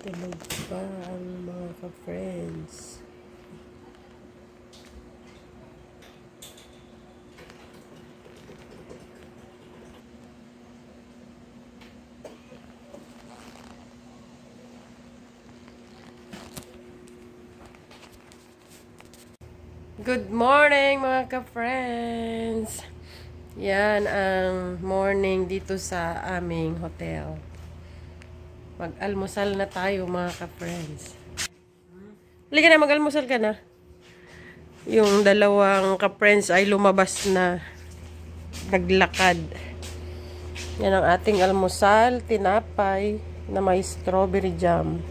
Tulog pa ang mga ka-friends. Good morning mga ka-friends! Yan ang morning dito sa aming hotel. Mag-almusal na tayo mga ka-friends. Halika na, mag-almusal ka na. Yung dalawang ka-friends ay lumabas na naglakad. Yan ang ating almusal, tinapay na may strawberry jam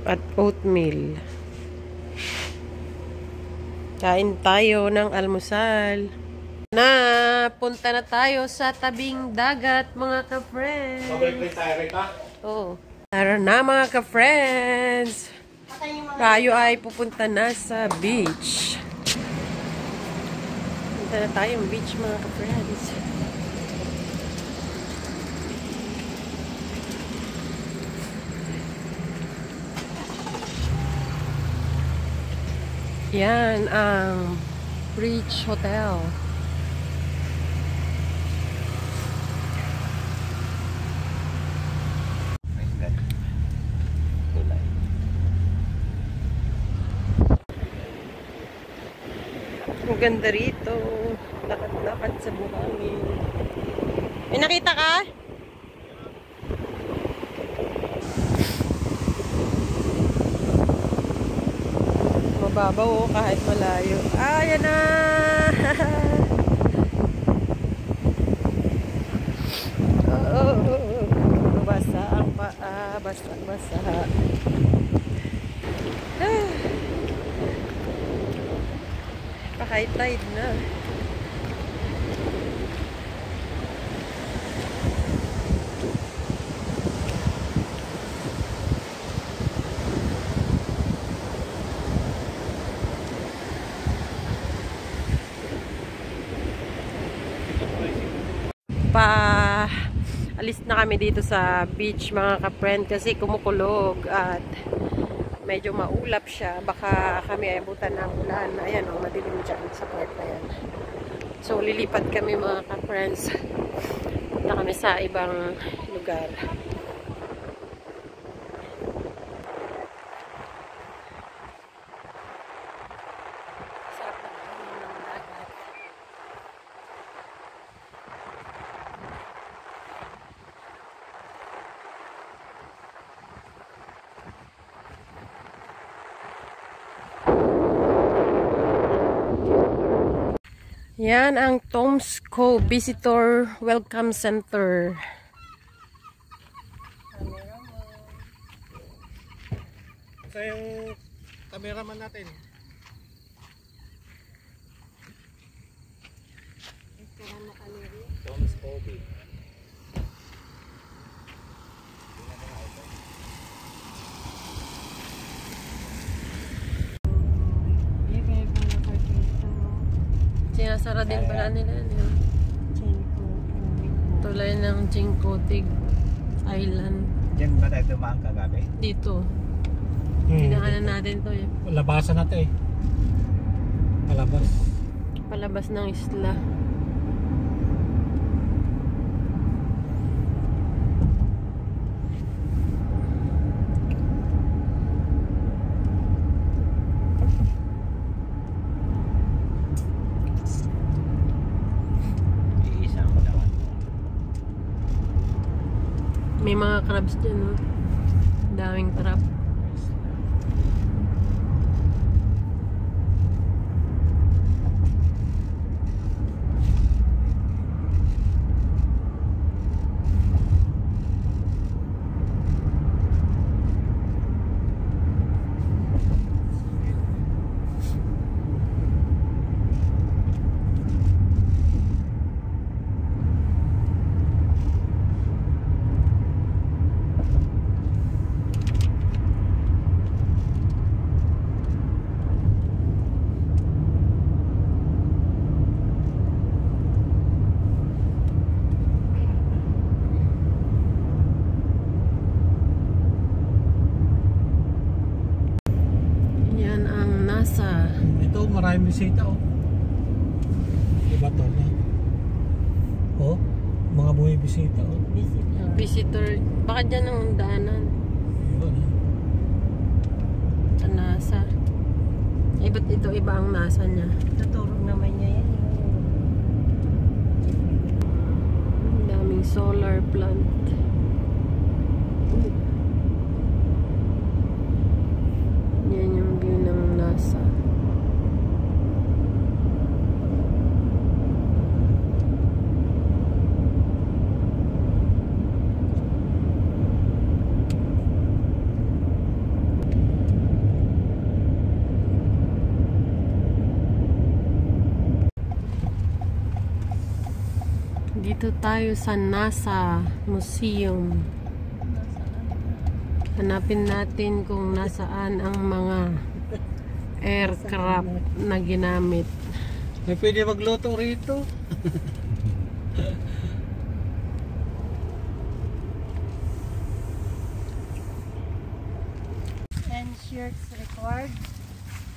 at oatmeal. Kain tayo ng almusal. Punta na tayo sa tabing dagat, mga ka-friends. Pabalik tayo, Rita? Oo. Tara na, mga ka-friends. Tayo ay pupunta na sa beach. Punta na tayong beach, mga ka-friends. Yan ang Beach Hotel. Ang ganda rito. Lakad-lakad sa buhangin. May nakita ka? Mababaw kahit malayo. Ayan na! Basa ang paa. Basa. High tide na. Alis na kami dito sa beach, mga ka-friend, kasi kumukulog at medyo maulap siya. Baka kami ay abutan ng ulan. Ayan o, madilim dyan sa part na yan. So, lilipat kami, mga ka-friends. Punta kami sa ibang lugar. Sarap na ng dagat. Yan ang Toms Cove Visitor Welcome Center. Ito yung cameraman natin. Toms Cove. Sinasara din pala nila yun. Tulay ng Chincotig Island. Diyan ba tayo dumaan kagabi? Dito. Dinaanan natin to eh. Labasan na to eh. Palabas. Palabas ng isla. May mga crabs dyan, no? Daming crab. bisita oh. Diba to na? Oh, mga bumibisita oh. Visitor. Baka dyan ang daanan. Yun ah. Sa NASA. Eh, ba't ito iba ang NASA niya? Tuturo naman niya yan. Ang daming solar plant. Yan yung view ng NASA. Dito tayo sa NASA Museum. Hanapin natin kung nasaan ang mga aircraft na ginamit. May pwede magluto rito. And shirts required.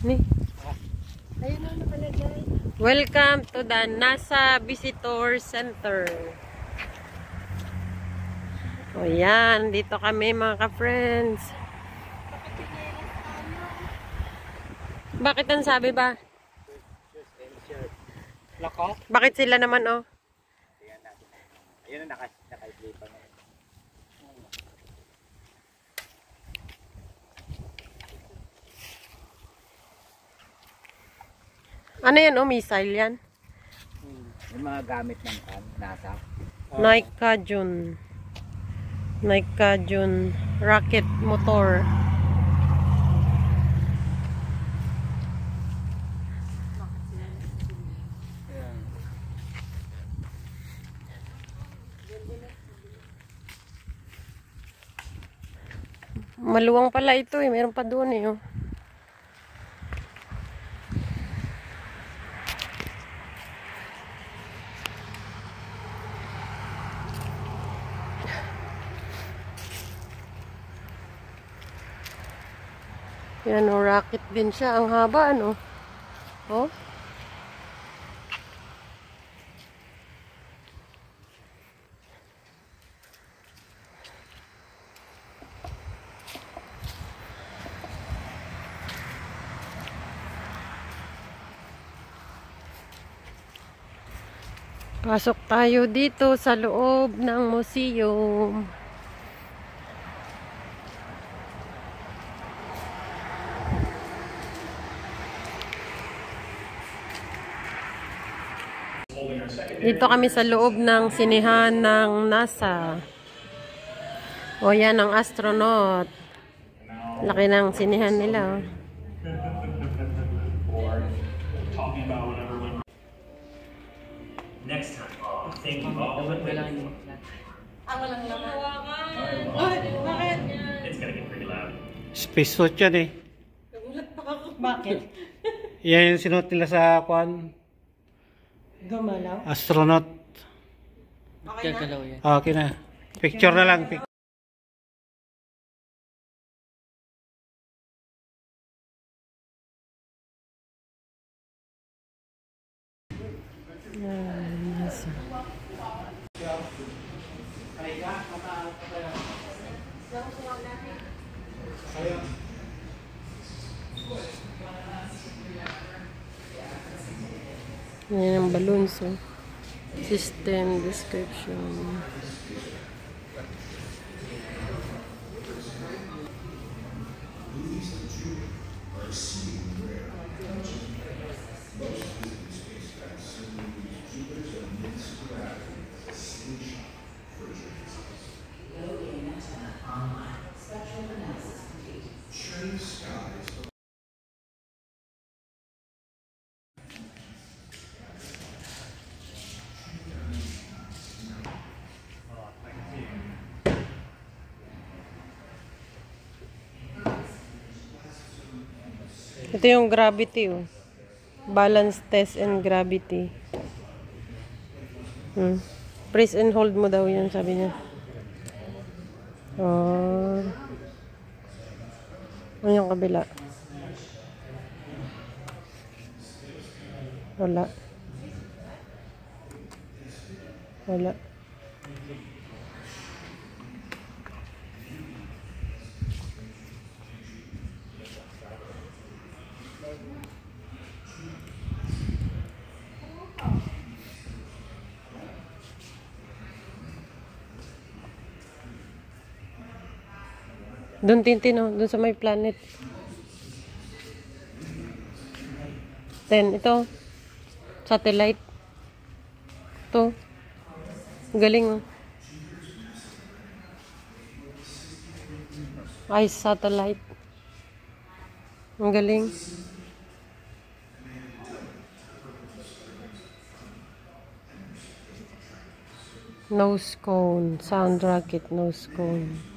Ni. Ayun na nakalagay. Welcome to the NASA Visitor Center. O yan, dito kami mga ka-friends. Bakit ang sabi ba? Lako? Bakit sila naman oh? Ayun na naka-play pa na. Ano yan oh? Missile yan? Yung mga gamit ng NASA. Naikajun. Naikajun rocket motor. Maluwang pala ito eh. Meron pa doon eh. Oh. Yan o, rocket din siya. Ang haba ano. Oh. Pasok tayo dito sa loob ng museum. Dito kami sa loob ng sinehan ng NASA. O yan ang astronaut. Laki ng sinehan nila. Next time, thank you all. It's gonna get pretty loud. Space suit yan eh. Bakit? Yan yung sinuot nila sa kwan. Gumalaw? Astronaut. Okay na? Okay na. Picture na lang. NASA. Yan ang balloons oh. System description. Ito yung gravity oh. Balance test and gravity. Press and hold mo daw yan, sabi niya. Oh. Ano yung kabila? Wala. Wala. Doon Tintin, oh. Doon sa may planet. 10. Ito. Satellite. Ito. Galing, oh. Ay, satellite. Ang galing. Nose cone. Sound rocket nose cone.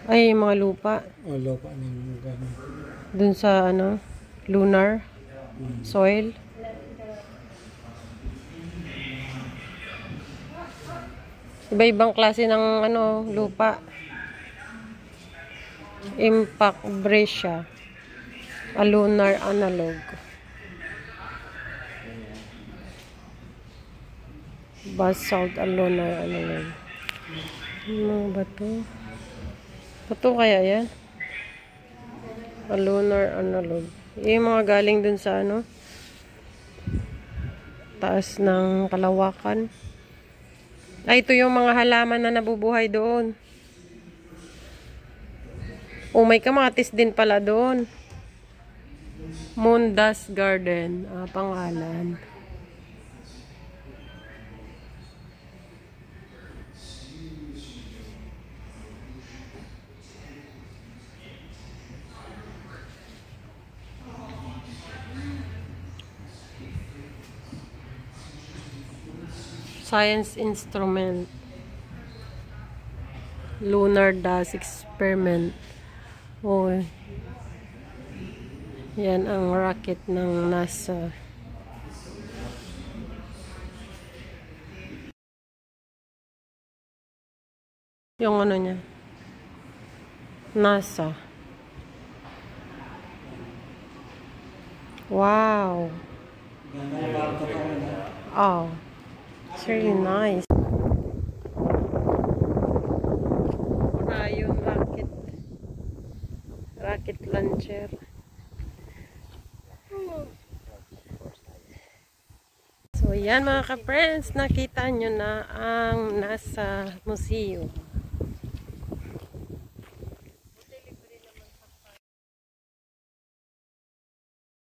Ay, yung mga lupa. O, lupa ng gano'n. Dun sa, ano, lunar soil. Iba-ibang klase ng, ano, lupa. Impact breccia. A lunar analog. Basalt, a lunar analog. Ano ba to? Bato kaya yan? A lunar analog. Yung mga galing dun sa ano? Taas ng kalawakan. Ay, ito yung mga halaman na nabubuhay doon. Oh, may kamatis din pala doon. Moon Dust Garden. Pangalan. Science instrument. Lunar dust experiment. Oh. Yan ang rocket ng NASA. Yung ano niya. NASA. Wow. Oh. It's really nice. Yung rocket launcher. So yan mga ka-friends, nakita nyo na ang nasa museum.